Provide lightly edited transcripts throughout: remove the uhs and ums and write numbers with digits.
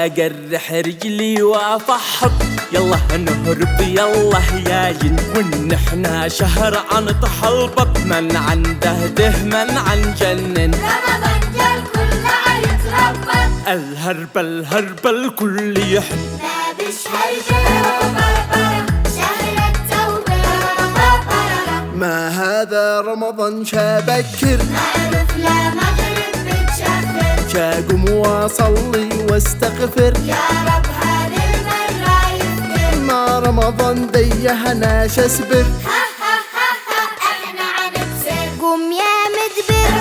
واجرح رجلي وافحط. يلا نهرب يلا يا جن، ونحنا شهر عن تحلبط، من عنده دهمن عن جنن. رمضان جا الكل عيتربط، الهرب الهرب الكل يحن. ما بش هربة شهر التوبة. ما هذا رمضان شابكر، نعرف لا مغرب بتشفر، شاقم واصلي واستغفر. يا رب هذه المرة يفكر. ما رمضان ديهنا شسبر، احنا عنبسر. قوم يا مدبر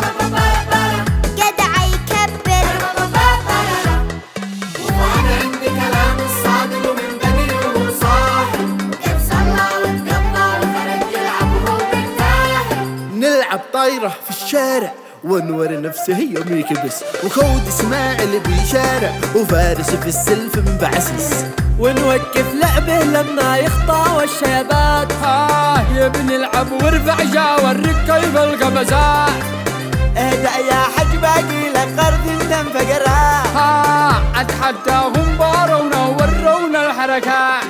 جدع يكبر. وأنا عندي كلام الصادق ومن بدري وهو صاحي، وقد صلى وتقضى وخرج يلعب وهو مرتاح. نلعب طايرة في الشارع ونور نفسه يوم يكبس، وخود اسماعيل بيشارع وفارس في السلف مبعسس. ونوقف لعبه لما يخطى والشيبات، بنلعب وارفع جاورك كيف القفزات. اهدأ يا حج باقي لك قرض تنفقرها، اتحداهم بارونا وورونا الحركات.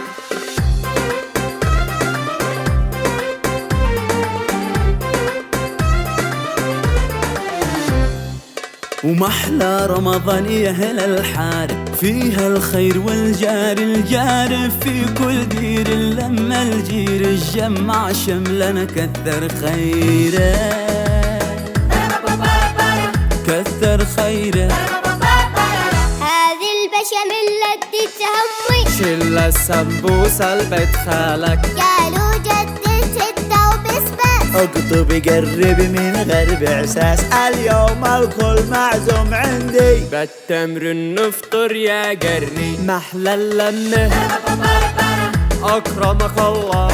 ومحلى رمضان يا اهل الحارب، فيها الخير والجار الجار، في كل دير لما الجير الجمع شملنا كثر خيره، كثر خيره. هذه البشاميل اديتها امي، شل السمبوسه لبيت خالك، قالوا جدتي ستة وبسبس. اقطب قرب من غرب احساس، اليوم الكل معزوم عندي، بالتمر نفطر يا قرني، محلى اللمه اكرمك الله.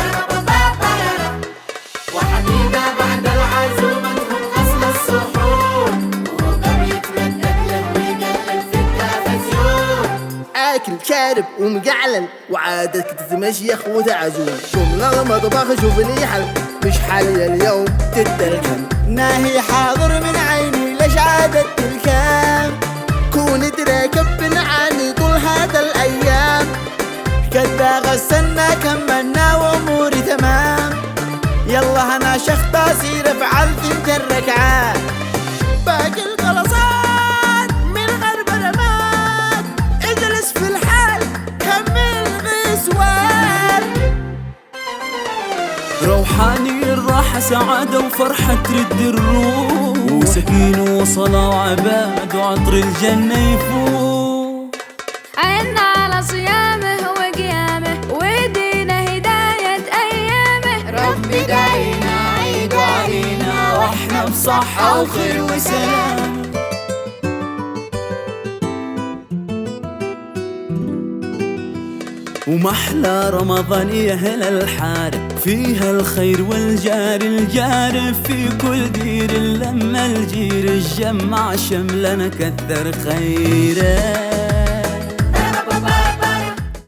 وحبيبة بعد العزومة تكون غسل السحور، وهو قام يتردد له ويقلب في التلفزيون. آكل شارب ومقعلل وعادك تتمشيخ وتعزول. قوم لا مطبخ شوف لي حل، مش حالي اليوم تتركن. ناهي حاضر من عيني ليش عادت الكام، كون تراكب بنعاني طول هذا الأيام. كدا غسلنا كملنا واموري تمام، يلا انا شخط اصير افعل ثنت الركعات. باقي الخلصات من غرب رمات، اجلس في الحال كمل غسوان. روحاني الراحة سعادة وفرحة ترد الروح، وسكينة وصلاة وعباد وعطر الجنة يفوق. عنا على صيامه وقيامه، ودينا هداية أيامه. ربي داينا عيد علينا واحنا بصحة وخير وسلام. ومحلى رمضان يا اهل الحارب، فيها الخير والجار الجار، في كل دير لما الجير الجمع شملنا كثر خيره،